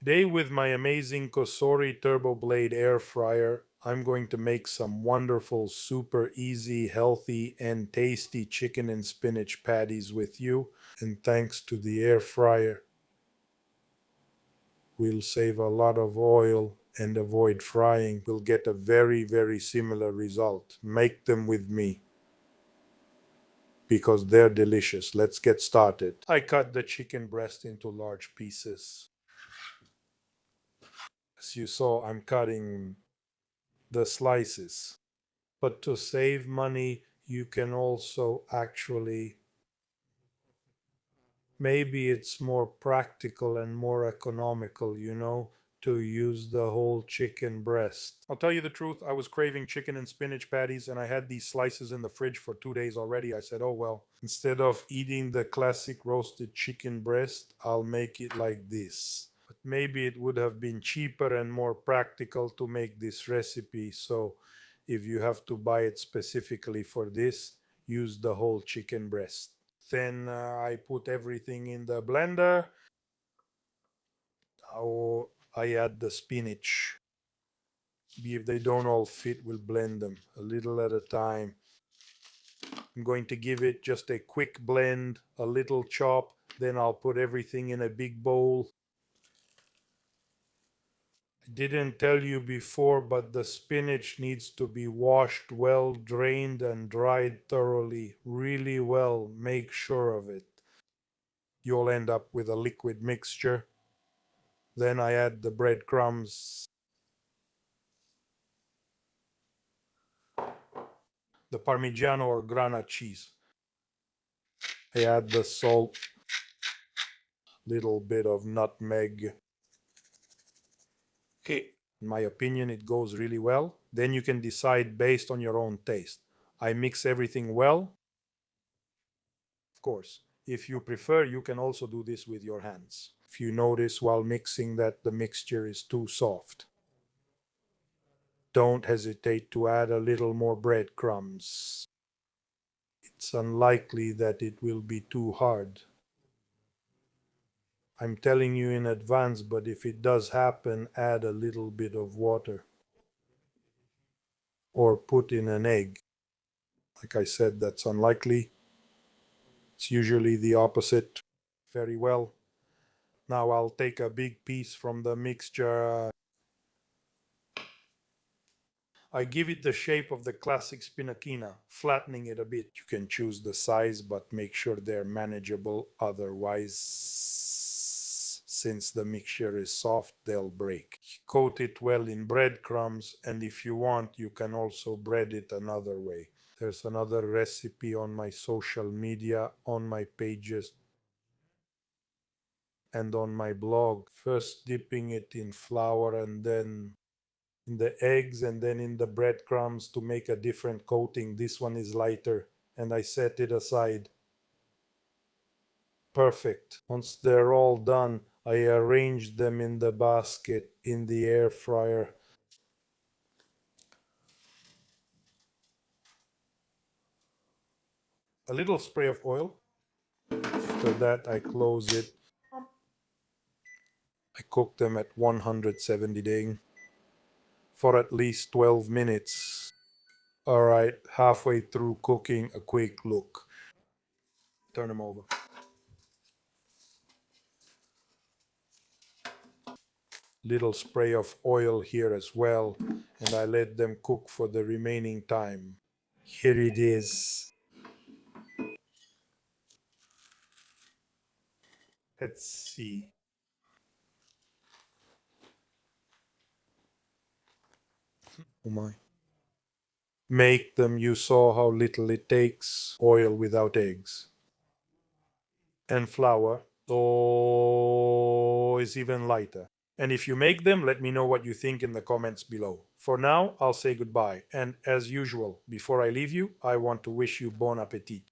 Today with my amazing Kosori Turbo Blade air fryer, I'm going to make some wonderful, super easy, healthy, and tasty chicken and spinach patties with you. And thanks to the air fryer, we'll save a lot of oil and avoid frying. We'll get a very, very similar result. Make them with me because they're delicious. Let's get started. I cut the chicken breast into large pieces. As you saw, I'm cutting the slices. But to save money, you can also actually, maybe it's more practical and more economical, to use the whole chicken breast. I'll tell you the truth, I was craving chicken and spinach patties, and I had these slices in the fridge for 2 days already. I said, oh well, instead of eating the classic roasted chicken breast, I'll make it like this. But maybe it would have been cheaper and more practical to make this recipe. So if you have to buy it specifically for this, use the whole chicken breast. Then I put everything in the blender. Now I add the spinach. If they don't all fit, we'll blend them a little at a time. I'm going to give it just a quick blend, a little chop. Then I'll put everything in a big bowl. I didn't tell you before, but the spinach needs to be washed well, drained, and dried thoroughly, really well. Make sure of it. You'll end up with a liquid mixture. Then I add the breadcrumbs, the Parmigiano or Grana cheese. I add the salt, little bit of nutmeg. Okay, in my opinion, it goes really well. Then you can decide based on your own taste. I mix everything well, of course. If you prefer, you can also do this with your hands. If you notice while mixing that the mixture is too soft, don't hesitate to add a little more breadcrumbs. It's unlikely that it will be too hard. I'm telling you in advance, but if it does happen, add a little bit of water or put in an egg. Like I said, that's unlikely. It's usually the opposite. Very well. Now I'll take a big piece from the mixture. I give it the shape of the classic spinachina, flattening it a bit. You can choose the size, but make sure they're manageable. Otherwise, since the mixture is soft, they'll break. Coat it well in breadcrumbs, and if you want, you can also bread it another way. There's another recipe on my social media, on my pages, and on my blog. First dipping it in flour and then in the eggs and then in the breadcrumbs to make a different coating. This one is lighter, and I set it aside. Perfect. Once they're all done, I arrange them in the basket in the air fryer. A little spray of oil. After that, I close it. I cook them at 170 degrees for at least 12 minutes. Alright, halfway through cooking, a quick look. Turn them over. Little spray of oil here as well, and I let them cook for the remaining time. Here it is. Let's see. Oh my. Make them, you saw how little it takes. Oil without eggs. And flour. Oh, is even lighter. And if you make them, let me know what you think in the comments below. For now, I'll say goodbye. And as usual, before I leave you, I want to wish you bon appetit.